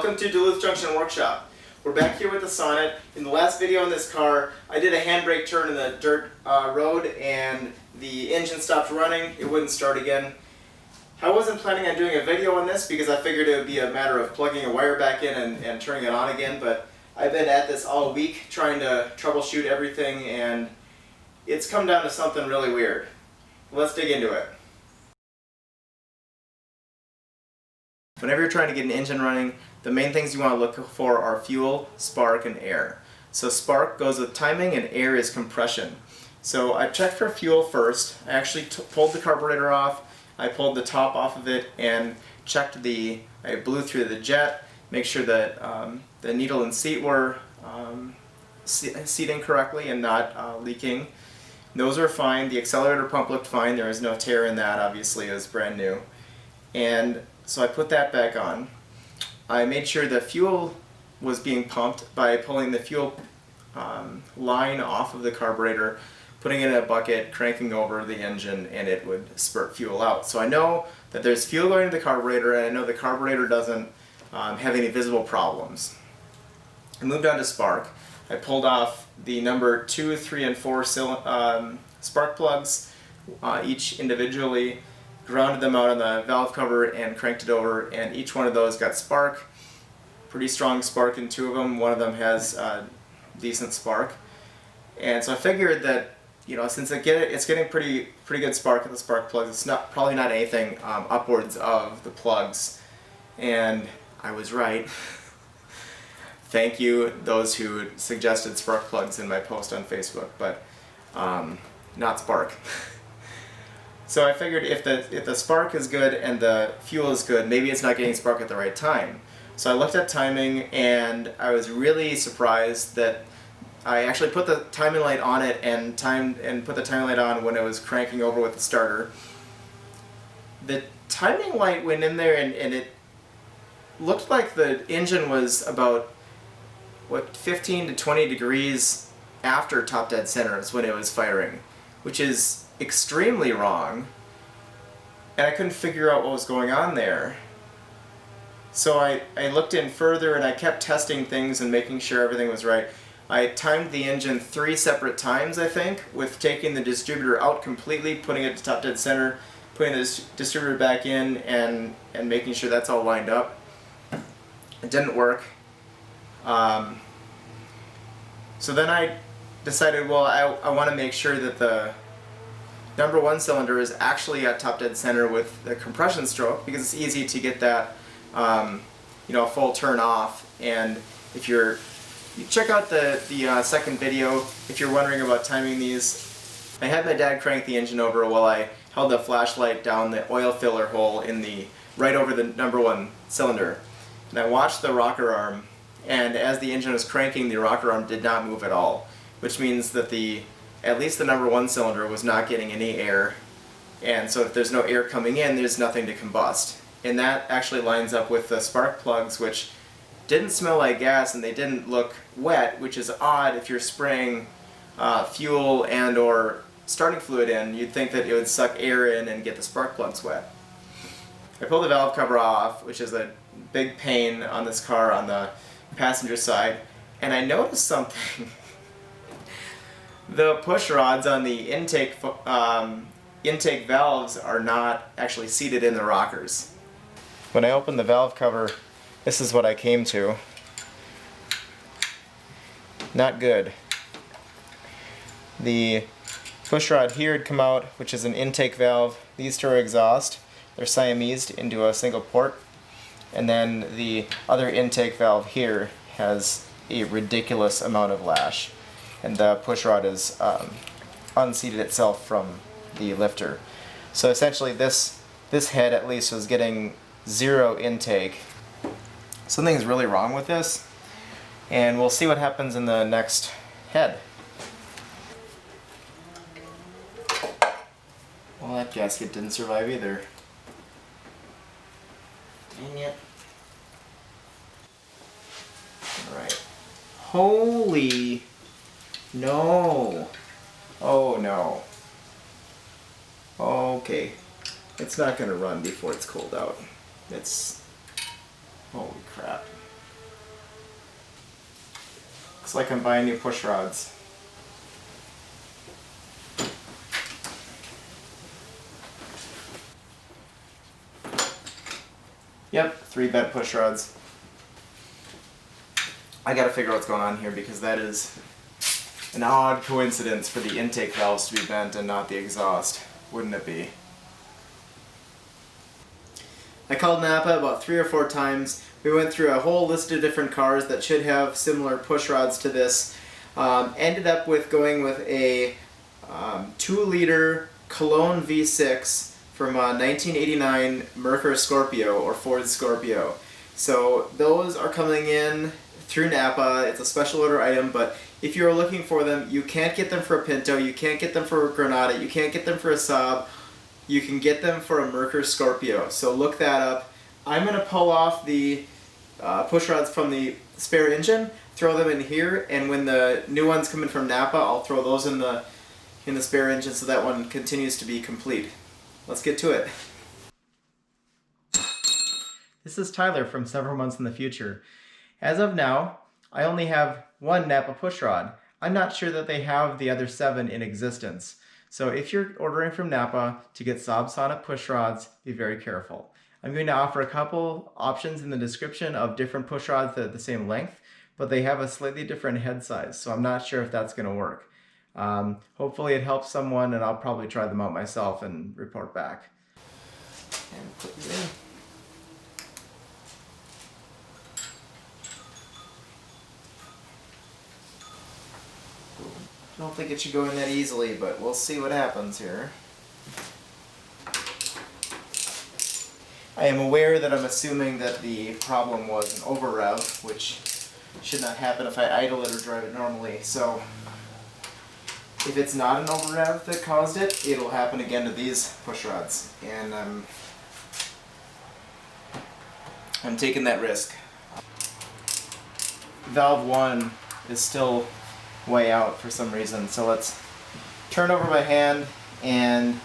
Welcome to Duluth Junction Workshop. We're back here with the Sonett. In the last video in this car, I did a handbrake turn in the dirt road and the engine stopped running. It wouldn't start again. I wasn't planning on doing a video on this because I figured it would be a matter of plugging a wire back in and turning it on again, but I've been at this all week trying to troubleshoot everything and it's come down to something really weird. Let's dig into it. Whenever you're trying to get an engine running, the main things you want to look for are fuel, spark, and air. So spark goes with timing and air is compression. So I checked for fuel first. I actually pulled the carburetor off, I pulled the top off of it and checked I blew through the jet, make sure that the needle and seat were seating correctly and not leaking. Those were fine. The accelerator pump looked fine. There was no tear in that, obviously. It was brand new. And so I put that back on. I made sure the fuel was being pumped by pulling the fuel line off of the carburetor, putting it in a bucket, cranking over the engine, and it would spurt fuel out. So I know that there's fuel going to the carburetor, and I know the carburetor doesn't have any visible problems. I moved on to spark. I pulled off the number 2, 3, and 4 spark plugs, each individually, grounded them out on the valve cover and cranked it over, and each one of those got spark. Pretty strong spark in 2 of them. One of them has decent spark. And so I figured that, you know, since it's getting pretty good spark at the spark plugs, it's probably not anything upwards of the plugs. And I was right. Thank you those who suggested spark plugs in my post on Facebook, but not spark. So I figured if the spark is good and the fuel is good, maybe it's not getting spark at the right time. So I looked at timing and I was really surprised that I actually put the timing light on it and put the timing light on when it was cranking over with the starter. The timing light went in there and it looked like the engine was about 15 to 20 degrees after top dead center is when it was firing, which is extremely wrong, and I couldn't figure out what was going on there. So I looked in further and I kept testing things and making sure everything was right. I timed the engine 3 separate times, I think, with taking the distributor out completely, putting it to top dead center, putting the distributor back in, and making sure that's all lined up. It didn't work. So then I decided, well, I want to make sure that the number 1 cylinder is actually at top dead center with the compression stroke, because it's easy to get that full turn off. And if you check out the second video if you're wondering about timing these. I had my dad crank the engine over while I held the flashlight down the oil filler hole right over the number 1 cylinder, and I watched the rocker arm, and as the engine was cranking, the rocker arm did not move at all, which means that at least the number 1 cylinder was not getting any air, and so if there's no air coming in, there's nothing to combust. And that actually lines up with the spark plugs, which didn't smell like gas and they didn't look wet, which is odd. If you're spraying fuel and or starting fluid in, you'd think that it would suck air in and get the spark plugs wet. I pulled the valve cover off, which is a big pain on this car on the passenger side, and I noticed something. The push rods on the intake valves are not actually seated in the rockers. When I opened the valve cover, this is what I came to. Not good. The push rod here had come out, which is an intake valve. These 2 are exhaust. They're Siamesed into a single port. And then the other intake valve here has a ridiculous amount of lash, and the push rod is unseated itself from the lifter. So essentially this head at least was getting 0 intake. Something's really wrong with this, and we'll see what happens in the next head. Well, that gasket didn't survive either. Dang it. Alright. Holy... no. Oh no. Okay. It's not going to run before it's cooled out. Holy crap. Looks like I'm buying new push rods. Yep, 3 bent push rods. I gotta figure out what's going on here because that is an odd coincidence for the intake valves to be bent and not the exhaust, wouldn't it be? I called Napa about 3 or 4 times. We went through a whole list of different cars that should have similar push rods to this. Ended up with going with a 2-liter Cologne V6 from a 1989 Mercury Scorpio or Ford Scorpio. So those are coming in through Napa. It's a special order item, but if you're looking for them, you can't get them for a Pinto, you can't get them for a Granada, you can't get them for a Saab. You can get them for a Mercury Scorpio. So look that up. I'm going to pull off the push rods from the spare engine, throw them in here, and when the new ones come in from Napa, I'll throw those in the spare engine so that one continues to be complete. Let's get to it. This is Tyler from several months in the future. As of now, I only have 1 Napa push rod. I'm not sure that they have the other 7 in existence. So if you're ordering from Napa to get Saab Sonett push rods, be very careful. I'm going to offer a couple options in the description of different push rods that are the same length, but they have a slightly different head size, so I'm not sure if that's going to work. Hopefully it helps someone, and I'll probably try them out myself and report back. And put these in. I don't think it should go in that easily, but we'll see what happens here. I am aware that I'm assuming that the problem was an over rev, which should not happen if I idle it or drive it normally. So if it's not an over rev that caused it, it'll happen again to these push rods, and I'm taking that risk. Valve 1 is still way out for some reason, so let's turn over by hand and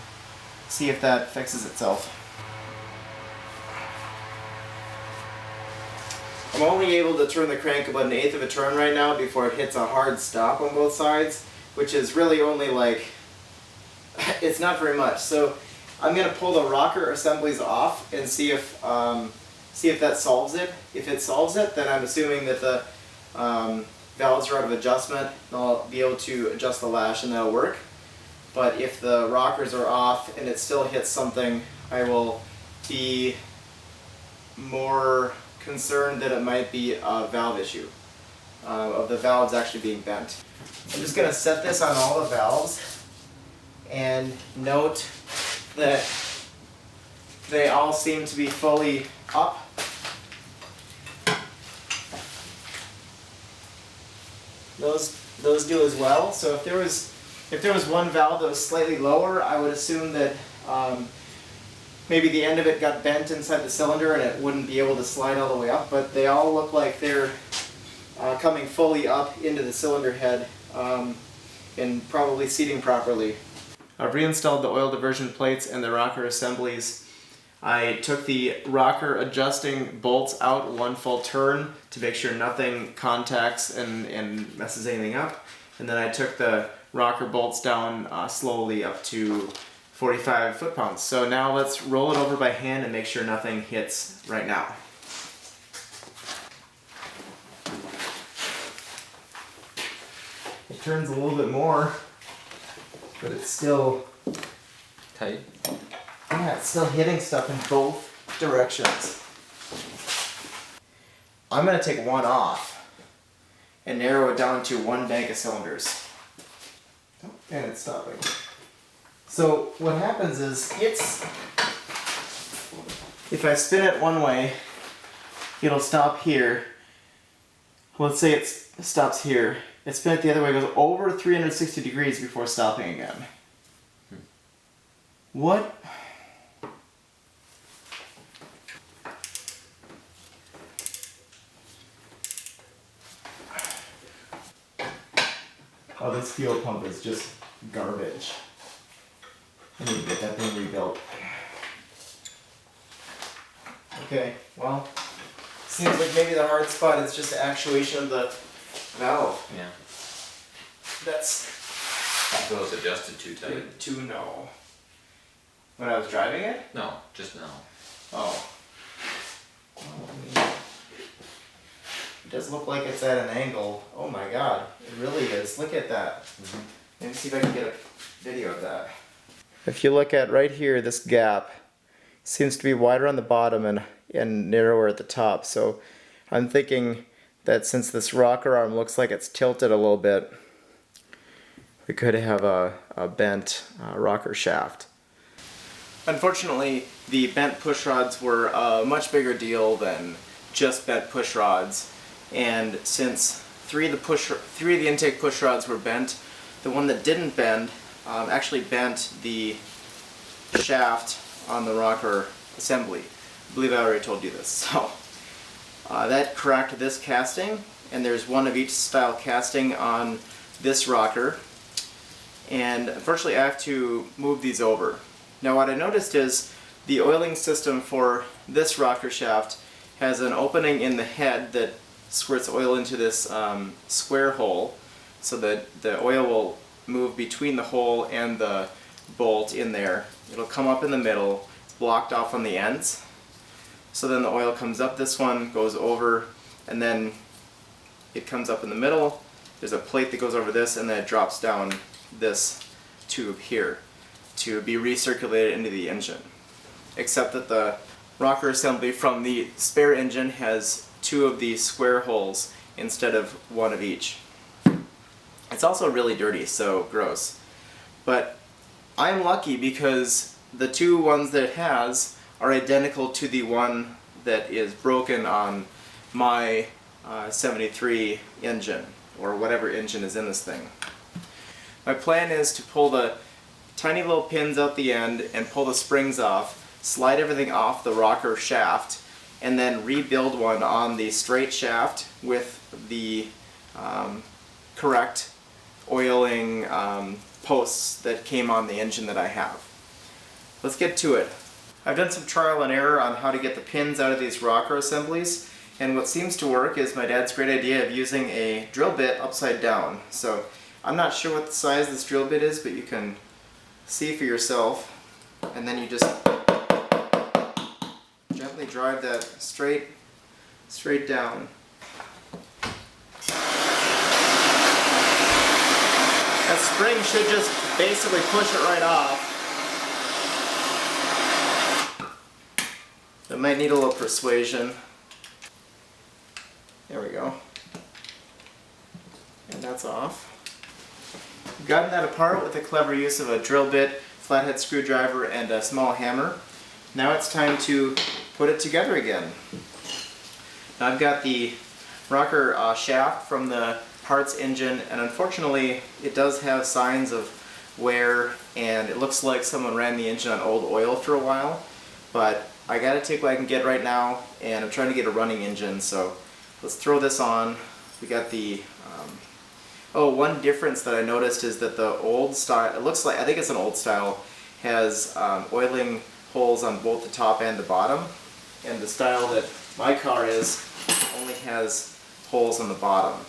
see if that fixes itself. I'm only able to turn the crank about 1/8 of a turn right now before it hits a hard stop on both sides, which is really only like, it's not very much. So I'm going to pull the rocker assemblies off and see if that solves it. If it solves it, then I'm assuming that the valves are out of adjustment, and I'll be able to adjust the lash and that'll work. But if the rockers are off and it still hits something, I will be more concerned that it might be a valve issue, of the valves actually being bent. I'm just going to set this on all the valves and note that they all seem to be fully up. Those do as well. So if there was one valve that was slightly lower, I would assume that maybe the end of it got bent inside the cylinder and it wouldn't be able to slide all the way up, but they all look like they're coming fully up into the cylinder head and probably seating properly. I've reinstalled the oil diversion plates and the rocker assemblies. I took the rocker adjusting bolts out 1 full turn to make sure nothing contacts and messes anything up, and then I took the rocker bolts down slowly up to 45 foot-pounds. So now let's roll it over by hand and make sure nothing hits right now. It turns a little bit more, but it's still tight. Yeah, it's still hitting stuff in both directions. I'm going to take one off and narrow it down to 1 bank of cylinders. Oh, and it's stopping. So what happens is, if I spin it one way, it'll stop here. Let's say it stops here. It spin it the other way, goes over 360 degrees before stopping again. What? Oh, this fuel pump is just garbage. I need to get that thing rebuilt. Okay, well, seems like maybe the hard spot is just the actuation of the valve. Yeah. That's So it's adjusted too tight. good to know. When I was driving it? No, just now. Oh. It does look like it's at an angle. Oh my god, it really is. Look at that. Let me see if I can get a video of that. If you look at right here, this gap seems to be wider on the bottom and narrower at the top. So I'm thinking that since this rocker arm looks like it's tilted a little bit, we could have a bent rocker shaft. Unfortunately, the bent push rods were a much bigger deal than just bent push rods. And since three of the intake push rods were bent, the one that didn't bend actually bent the shaft on the rocker assembly. I believe I already told you this. So that cracked this casting, and there's one of each style casting on this rocker. And unfortunately I have to move these over. Now what I noticed is the oiling system for this rocker shaft has an opening in the head that squirts oil into this square hole so that the oil will move between the hole and the bolt in there. It'll come up in the middle, it's blocked off on the ends. So then the oil comes up this one, goes over, and then it comes up in the middle. There's a plate that goes over this, and then it drops down this tube here to be recirculated into the engine. Except that the rocker assembly from the spare engine has two of these square holes instead of one of each. It's also really dirty, so gross. But I'm lucky because the two ones that it has are identical to the one that is broken on my 73 engine, or whatever engine is in this thing. My plan is to pull the tiny little pins out the end and pull the springs off, slide everything off the rocker shaft, and then rebuild one on the straight shaft with the correct oiling posts that came on the engine that I have. Let's get to it. I've done some trial and error on how to get the pins out of these rocker assemblies, and what seems to work is my dad's great idea of using a drill bit upside down. So I'm not sure what the size this drill bit is, but you can see for yourself, and then you just gently drive that straight down. That spring should just basically push it right off. It might need a little persuasion. There we go. And that's off. I've gotten that apart with a clever use of a drill bit, flathead screwdriver, and a small hammer. Now it's time to put it together again. Now I've got the rocker shaft from the parts engine, and unfortunately it does have signs of wear, and it looks like someone ran the engine on old oil for a while. But I gotta take what I can get right now, and I'm trying to get a running engine, so let's throw this on. We got the one difference that I noticed is that the old style, it looks like, I think it's an old style, has oiling holes on both the top and the bottom, and the style that my car is only has holes on the bottom.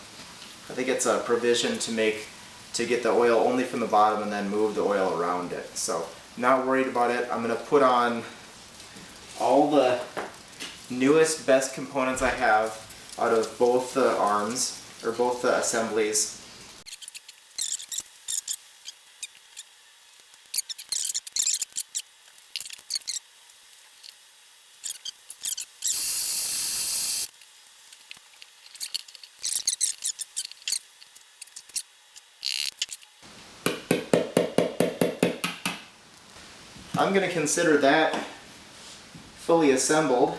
I think it's a provision to get the oil only from the bottom and then move the oil around it. So I'm not worried about it. I'm going to put on all the newest, best components I have out of both the arms, or both the assemblies. I'm going to consider that fully assembled.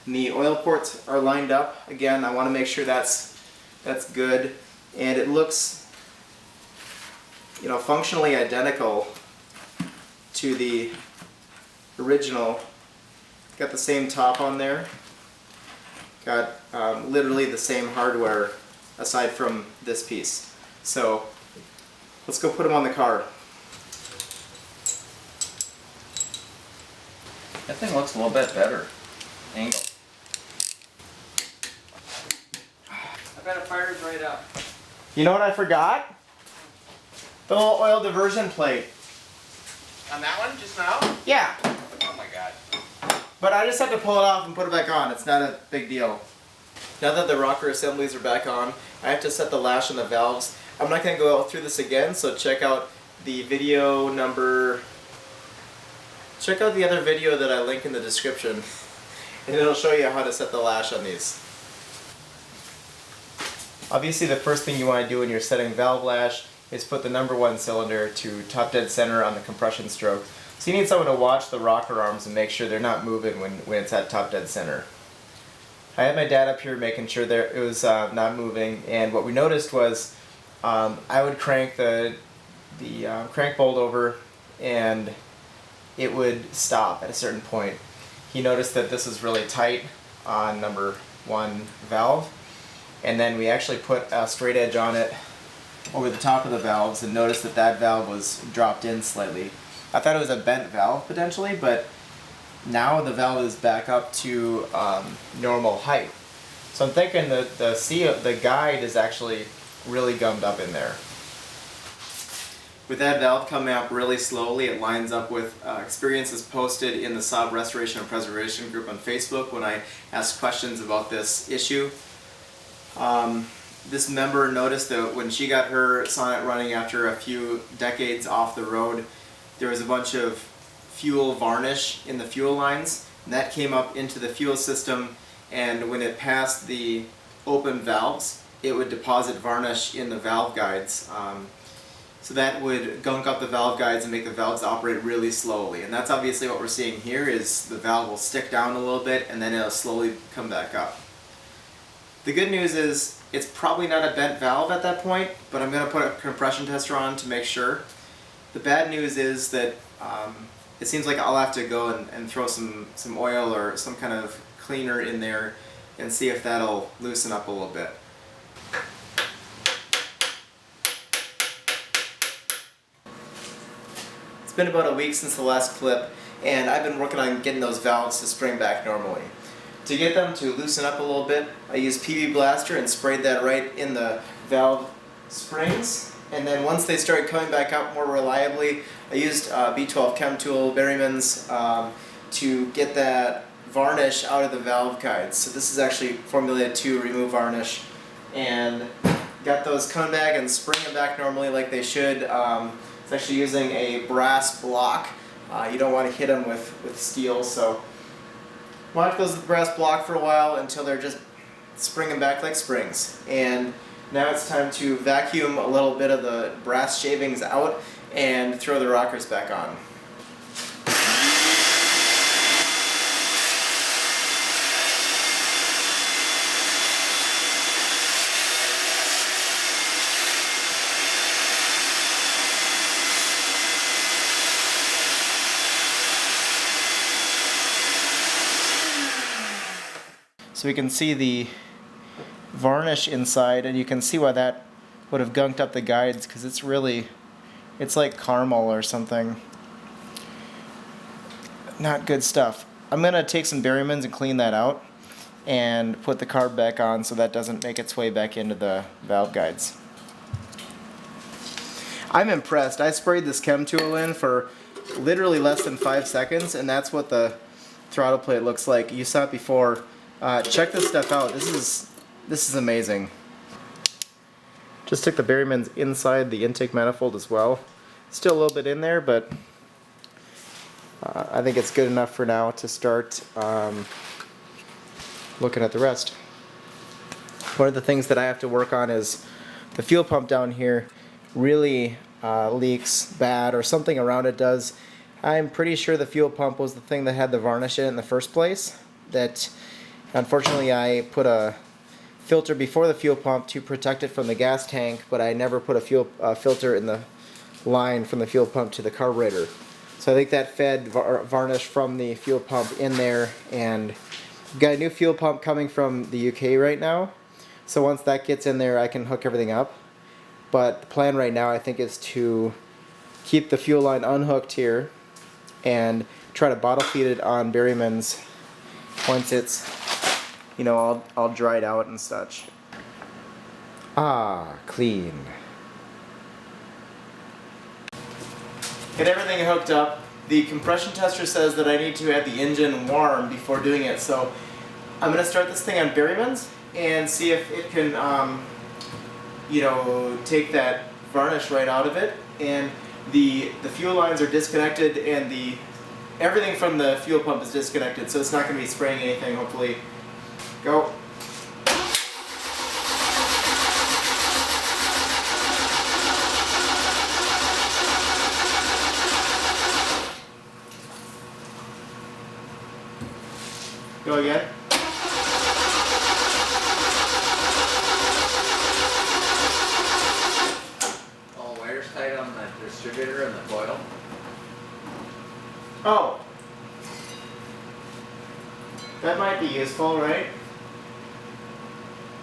And the oil ports are lined up. Again, I want to make sure that's good, and it looks, you know, functionally identical to the original. Got the same top on there. Got literally the same hardware aside from this piece. So let's go put them on the car. That thing looks a little bit better angle. bet it fires right up. You know what I forgot? The little oil diversion plate. On that one just now? Yeah. Oh my god. But I just have to pull it off and put it back on. It's not a big deal. Now that the rocker assemblies are back on, I have to set the lash on the valves. I'm not going to go through this again, so check out the video number... Check out the other video that I link in the description, and it'll show you how to set the lash on these. Obviously the first thing you want to do when you're setting valve lash is put the number 1 cylinder to top dead center on the compression stroke. So you need someone to watch the rocker arms and make sure they're not moving when it's at top dead center. I had my dad up here making sure that it was not moving, and what we noticed was I would crank the crank bolt over and it would stop at a certain point. He noticed that this is really tight on number 1 valve, and then we actually put a straight edge on it over the top of the valves and noticed that that valve was dropped in slightly. I thought it was a bent valve potentially, but now the valve is back up to normal height. So I'm thinking that the guide is actually really gummed up in there. With that valve coming up really slowly, it lines up with experiences posted in the Saab Restoration and Preservation group on Facebook when I asked questions about this issue. This member noticed that when she got her Sonett running after a few decades off the road, there was a bunch of fuel varnish in the fuel lines, and that came up into the fuel system, and when it passed the open valves, it would deposit varnish in the valve guides. So that would gunk up the valve guides and make the valves operate really slowly. And that's obviously what we're seeing here is the valve will stick down a little bit and then it'll slowly come back up. The good news is it's probably not a bent valve at that point, but I'm going to put a compression tester on to make sure. The bad news is that it seems like I'll have to go and throw some oil or some kind of cleaner in there and see if that'll loosen up a little bit. It's been about a week since the last clip, and I've been working on getting those valves to spring back normally. To get them to loosen up a little bit, I used PB Blaster and sprayed that right in the valve springs. And then once they started coming back up more reliably, I used B12 Chem Tool, Berryman's, to get that varnish out of the valve guides. So this is actually formulated to remove varnish. And got those coming back and springing back normally like they should. It's actually using a brass block. You don't want to hit them with steel, so watch those with the brass block for a while until they're just springing back like springs. And now it's time to vacuum a little bit of the brass shavings out and throw the rockers back on. So we can see the varnish inside, and you can see why that would have gunked up the guides, because it's like caramel or something. Not good stuff. I'm going to take some Berryman's and clean that out and put the carb back on so that doesn't make its way back into the valve guides. I'm impressed. I sprayed this chem tool in for literally less than 5 seconds, and that's what the throttle plate looks like. You saw it before. Check this stuff out. This is amazing. Just took the Berryman's inside the intake manifold as well. Still a little bit in there, but I think it's good enough for now to start looking at the rest. One of the things that I have to work on is the fuel pump down here really leaks bad, or something around it does. I'm pretty sure the fuel pump was the thing that had the varnish in it in the first place. That unfortunately I put a filter before the fuel pump to protect it from the gas tank, but I never put a fuel filter in the line from the fuel pump to the carburetor. So I think that fed varnish from the fuel pump in there, and we've got a new fuel pump coming from the UK right now. So once that gets in there, I can hook everything up. But the plan right now, I think, is to keep the fuel line unhooked here and try to bottle feed it on Berryman's once it's, you know, all dried out and such. Ah, clean. Get everything hooked up. The compression tester says that I need to have the engine warm before doing it, so I'm going to start this thing on Berryman's and see if it can, you know, take that varnish right out of it. And the fuel lines are disconnected, and everything from the fuel pump is disconnected, so it's not going to be spraying anything, hopefully. Go. Go again. All wires tight on the distributor and the coil. Oh. That might be useful, right?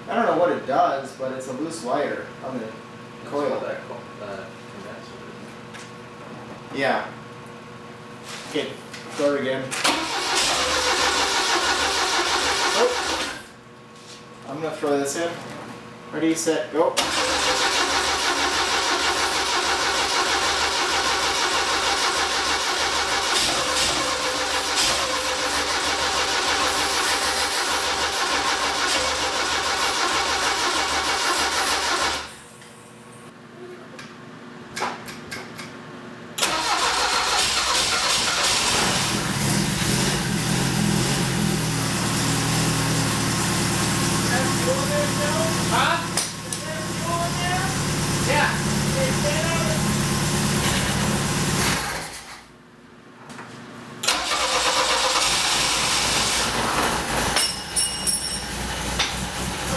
I don't know what it does, but it's a loose wire on the coil. That's what that condenser is. Yeah. Okay, go again. Oh. I'm gonna throw this in. Ready, set, go. Huh? Yeah.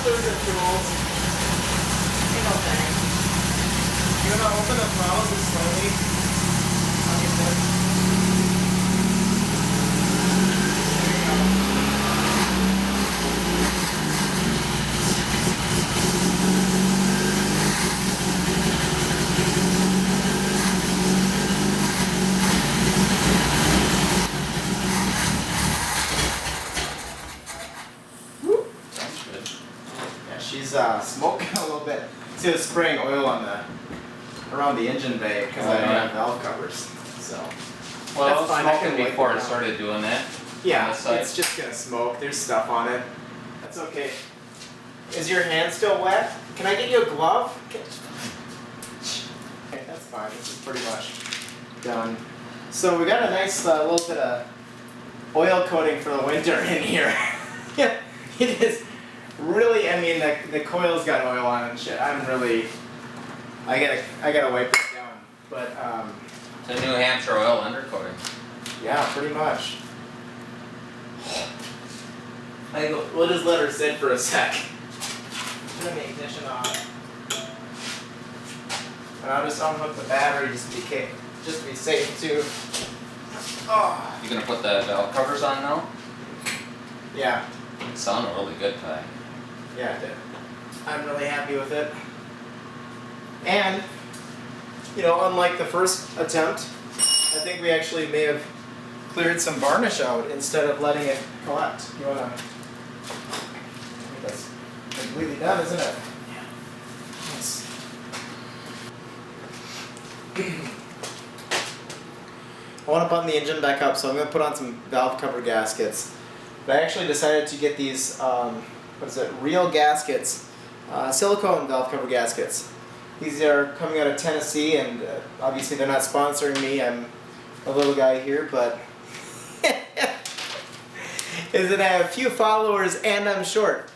Those are tools. Ain't no thing. You're gonna open the throttle just slowly. I'll get there. Sounds good. Yeah, she's smoking a little bit. See, it's spraying oil on around the engine bay because I don't have valve covers. So Well, That's it was fine, I can smoking wipe before it it down. started doing that. yeah, On the side. it's just gonna smoke. There's stuff on it. That's okay. Is your hand still wet? Can I get you a glove? Okay, that's fine. This is pretty much done. So we got a nice little bit of oil coating for the winter in here. Yeah, it is really. I mean, the coil's got oil on it and shit. I gotta wipe this down. But It's a New Hampshire oil undercoating. yeah, pretty much. We'll just let her sit for a sec. Turn the ignition off. And I'll just unhook the battery just to be safe too. Oh, You gonna put the valve covers on now? yeah, It sounded really good today. yeah, it did. I'm really happy with it. And, you know, unlike the first attempt, I think we actually may have cleared some varnish out instead of letting it collect. You wanna? I think that's completely done, isn't it? Yeah. Nice. I want to button the engine back up, so I'm going to put on some valve cover gaskets. But I actually decided to get these, real gaskets, silicone valve cover gaskets. These are coming out of Tennessee, and obviously they're not sponsoring me. I'm a little guy here, but is that I have a few followers and I'm short.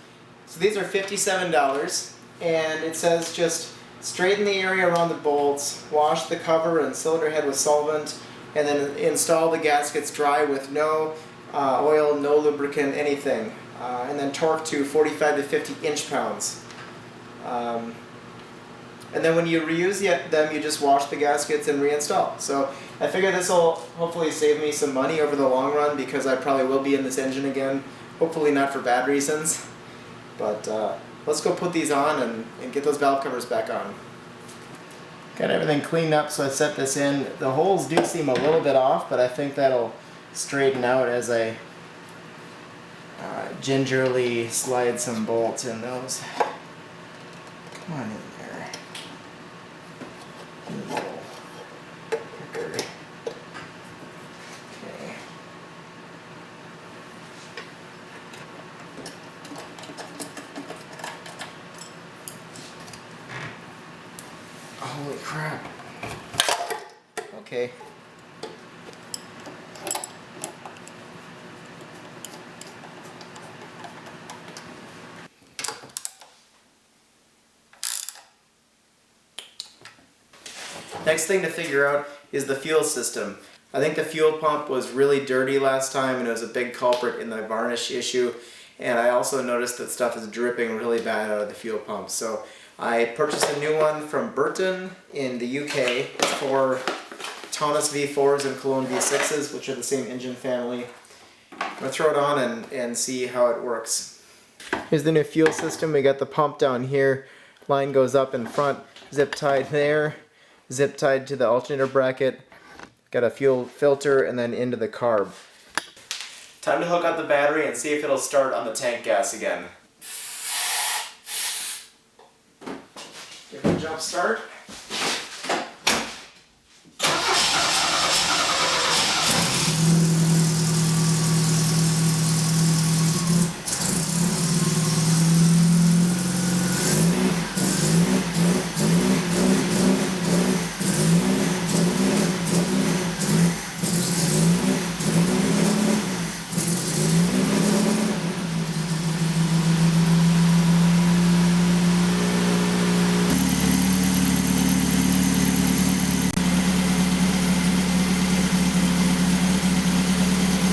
So these are $57, and it says just straighten the area around the bolts, wash the cover and cylinder head with solvent, and then install the gaskets dry with no oil, no lubricant, anything, and then torque to 45 to 50 inch-pounds. And then when you reuse them, you just wash the gaskets and reinstall. So I figure this will hopefully save me some money over the long run, because I probably will be in this engine again. Hopefully not for bad reasons. But let's go put these on and get those valve covers back on. Got everything cleaned up, so I set this in. The holes do seem a little bit off, but I think that'll straighten out as I gingerly slide some bolts in those. Come on in there. You little fucker. Okay. Holy crap. Okay. Next thing to figure out is the fuel system. I think the fuel pump was really dirty last time and it was a big culprit in the varnish issue. And I also noticed that stuff is dripping really bad out of the fuel pump. So I purchased a new one from Burton in the UK. It's for Taunus V4s and Cologne V6s, which are the same engine family. I'm going to throw it on and see how it works. Here's the new fuel system. We got the pump down here. Line goes up in front, zip tied there, zip tied to the alternator bracket. Got a fuel filter and then into the carb. Time to hook up the battery and see if it'll start on the tank gas again. Give it a jump start.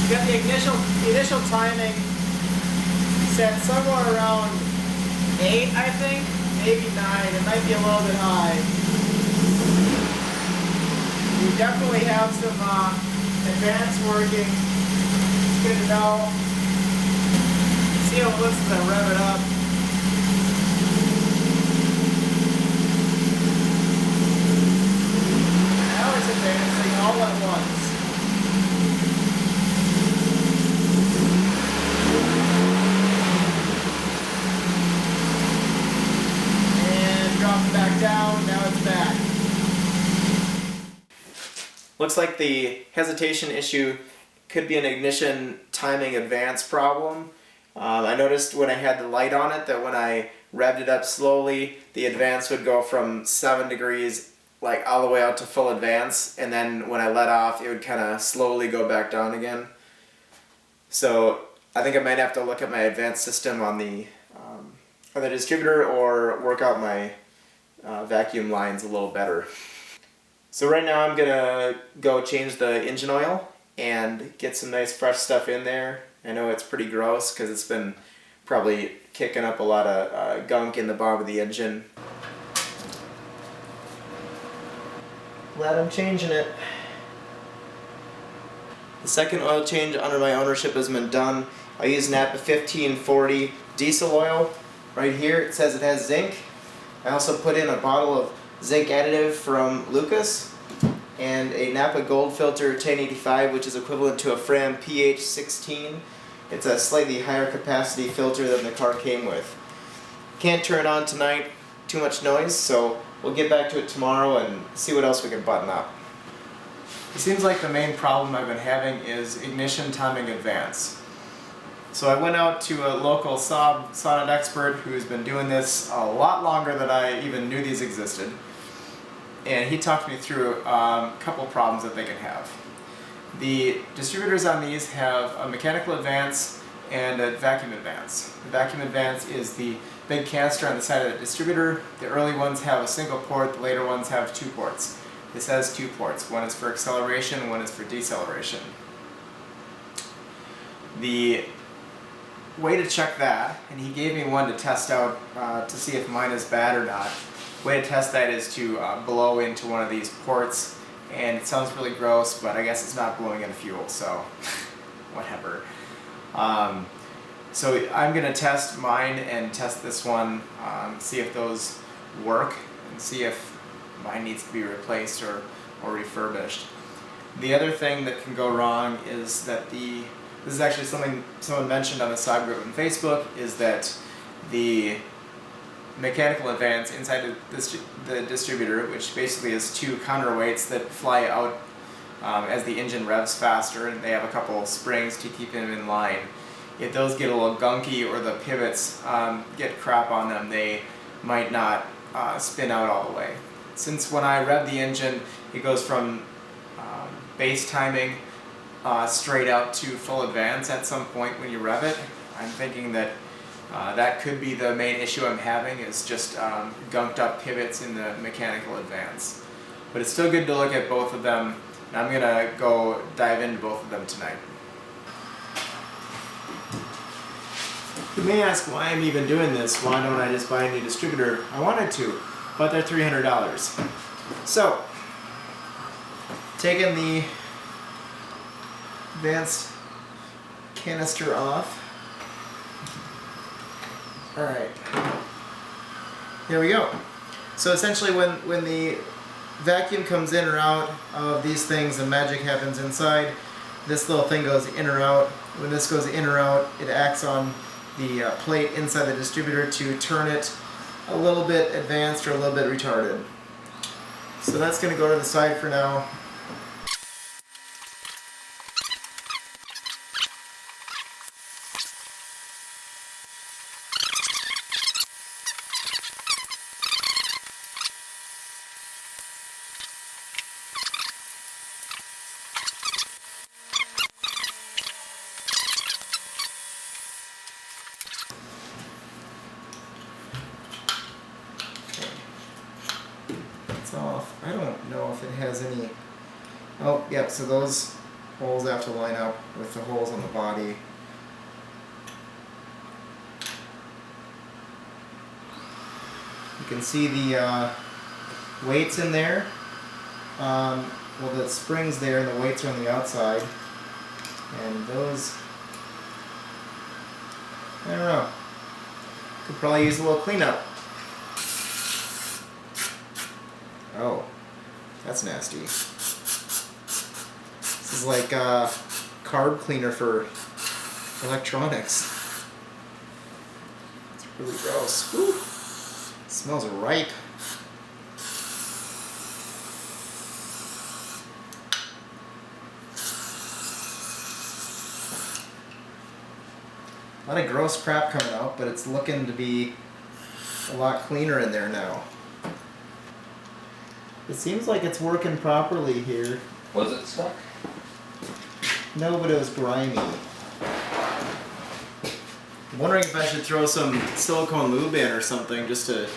Got the initial timing set somewhere around 8, I think, maybe 9. It might be a little bit high. We definitely have some advance working. It's good to know. See how it looks as I rev it up. Now it's advancing all at once. Drop it back down, now it's back. Looks like the hesitation issue could be an ignition timing advance problem. I noticed when I had the light on it that when I revved it up slowly, the advance would go from 7 degrees like all the way out to full advance, and then when I let off it would kind of slowly go back down again. So I think I might have to look at my advance system on the distributor or work out my vacuum lines a little better. So right now I'm gonna go change the engine oil and get some nice fresh stuff in there. I know it's pretty gross because it's been probably kicking up a lot of gunk in the bottom of the engine. Glad I'm changing it. The second oil change under my ownership has been done. I use Napa 1540 diesel oil. Right here it says it has zinc. I also put in a bottle of zinc additive from Lucas and a Napa Gold Filter 1085, which is equivalent to a Fram PH16. It's a slightly higher capacity filter than the car came with. Can't turn it on tonight, too much noise, so we'll get back to it tomorrow and see what else we can button up. It seems like the main problem I've been having is ignition timing advance. So I went out to a local Saab Sonett expert who's been doing this a lot longer than I even knew these existed. And he talked me through a couple problems that they can have. The distributors on these have a mechanical advance and a vacuum advance. The vacuum advance is the big canister on the side of the distributor. The early ones have a single port, the later ones have 2 ports. This has 2 ports. One is for acceleration, one is for deceleration. The way to check that, and he gave me one to test out to see if mine is bad or not. Way to test that is to blow into one of these ports, and it sounds really gross, but I guess it's not blowing in fuel, so whatever. So I'm going to test mine and test this one, see if those work, and see if mine needs to be replaced or refurbished. The other thing that can go wrong is that this is actually something someone mentioned on the Saab group on Facebook, is that the mechanical advance inside the distributor, which basically is 2 counterweights that fly out as the engine revs faster, and they have a couple springs to keep them in line. If those get a little gunky or the pivots get crap on them, they might not spin out all the way. Since when I rev the engine, it goes from base timing straight out to full advance at some point when you rev it. I'm thinking that that could be the main issue I'm having, is just gunked up pivots in the mechanical advance. But it's still good to look at both of them, and I'm gonna go dive into both of them tonight. You may ask why I'm even doing this. Why don't I just buy a new distributor? I wanted to, but they're $300. So, taking the advanced canister off. Alright, there we go. So essentially when the vacuum comes in or out of these things, the magic happens inside. This little thing goes in or out. When this goes in or out, it acts on the plate inside the distributor to turn it a little bit advanced or a little bit retarded. So that's going to go to the side for now. Off. I don't know if it has any. Oh, yeah, so those holes have to line up with the holes on the body. You can see the weights in there. Well, the spring's there and the weights are on the outside. And those, I don't know. Could probably use a little cleanup. Oh, that's nasty. This is like carb cleaner for electronics. It's really gross. Whew. It smells ripe. A lot of gross crap coming out, but it's looking to be a lot cleaner in there now. It seems like it's working properly here. Was it stuck? No, but it was grimy. I'm wondering if I should throw some silicone lube in or something just to...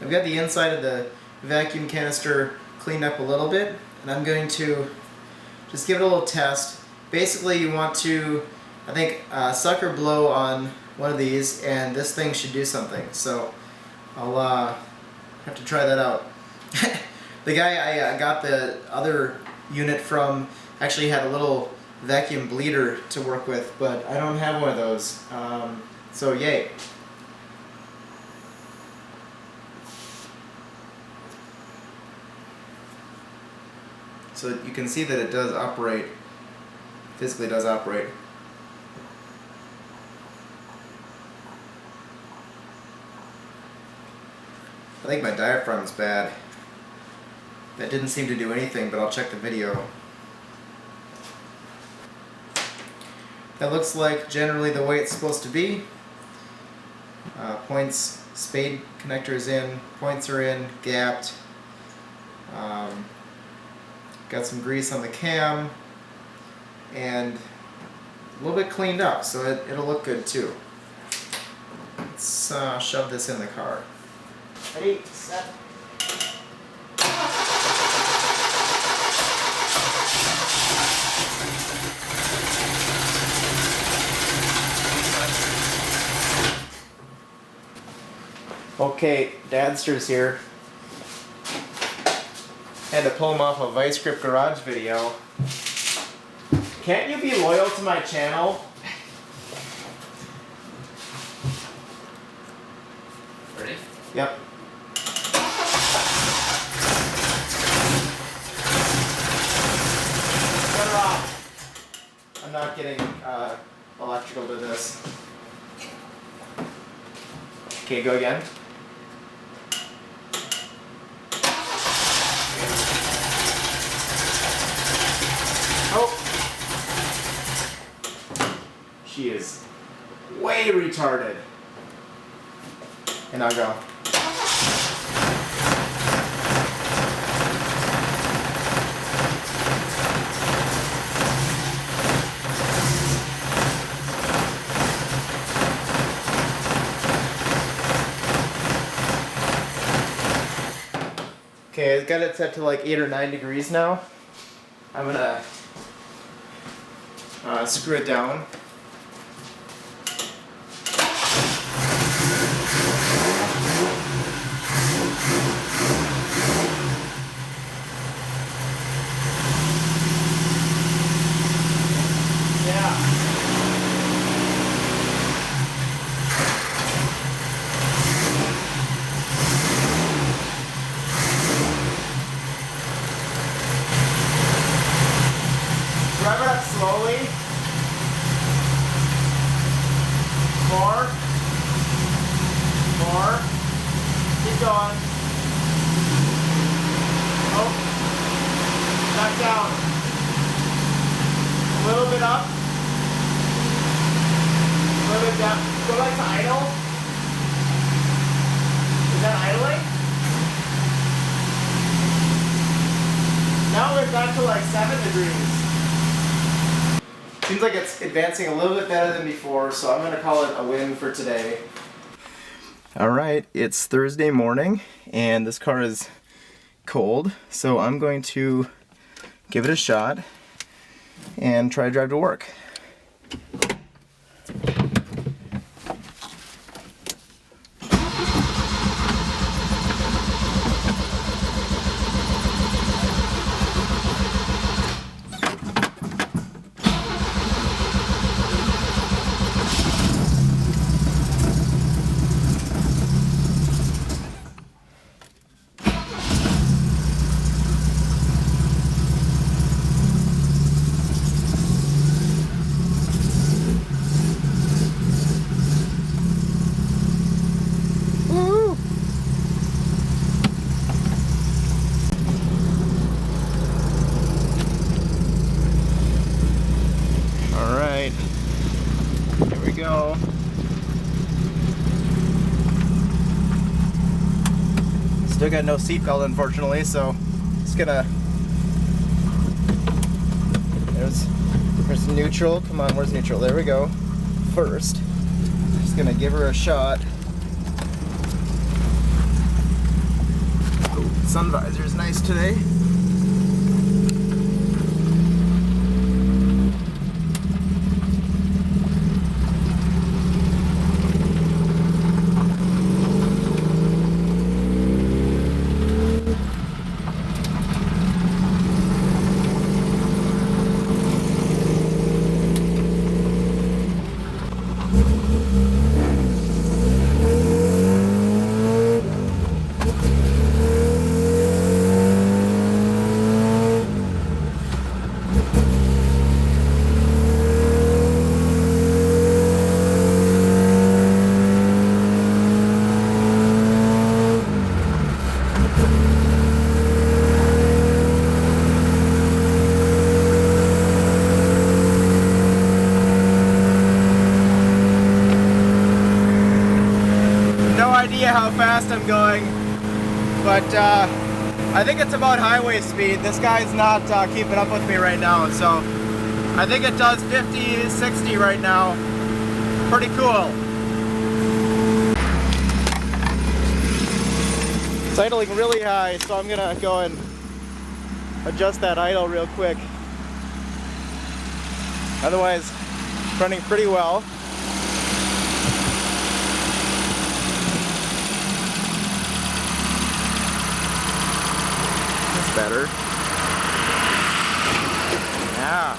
I've got the inside of the vacuum canister cleaned up a little bit, and I'm going to just give it a little test. Basically, you want to, I think, suck or blow on one of these, and this thing should do something. So I'll have to try that out. The guy I got the other unit from actually had a little vacuum bleeder to work with, but I don't have one of those. So yay. So you can see that it does operate, physically does operate. I think my diaphragm's bad. That didn't seem to do anything, but I'll check the video. That looks like generally the way it's supposed to be. Points, spade connectors in, points are in, gapped. Got some grease on the cam, and a little bit cleaned up, so it'll look good too. Let's shove this in the car. Ready, set. Okay, Dadster's here. Had to pull him off a Vice Grip Garage video. Can't you be loyal to my channel? Ready? Yep. Shut her off. I'm not getting electrical to this. Okay, go again. Oh! She is way retarded. And I'll go. Okay, I've got it set to like 8 or 9 degrees now. I'm gonna screw it down. Yeah. Drive it up slowly. More. More. Keep going. Oh. Back down. A little bit up. A little bit down. Go back to idle. Is that idling? Now we're back to like 7 degrees. Seems like it's advancing a little bit better than before, so I'm going to call it a win for today. Alright, it's Thursday morning, and this car is cold, so I'm going to give it a shot and try to drive to work. Here we go. Still got no seatbelt, unfortunately, so just gonna. There's neutral. Come on, where's neutral? There we go. First, just gonna give her a shot. Ooh, sun visor's nice today. How fast I'm going, but I think it's about highway speed. This guy's not keeping up with me right now, so I think it does 50, 60 right now. Pretty cool. It's idling really high, so I'm gonna go and adjust that idle real quick. Otherwise, running pretty well. Better. Yeah.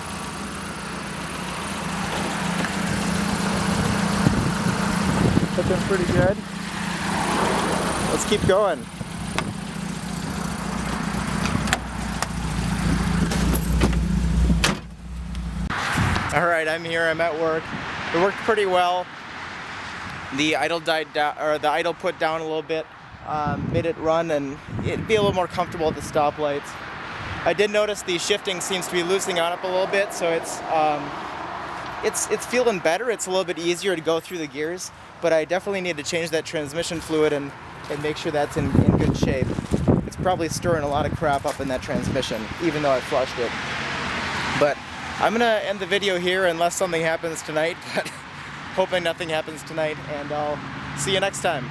Looking pretty good. Let's keep going. Alright, I'm here, I'm at work. It worked pretty well. The idle died down, or the idle put down a little bit, made it run and it'd be a little more comfortable at the stoplights. I did notice the shifting seems to be loosening on up a little bit, so it's feeling better. It's a little bit easier to go through the gears, but I definitely need to change that transmission fluid and make sure that's in good shape. It's probably stirring a lot of crap up in that transmission, even though I flushed it. But I'm gonna end the video here unless something happens tonight, but hoping nothing happens tonight, and I'll see you next time.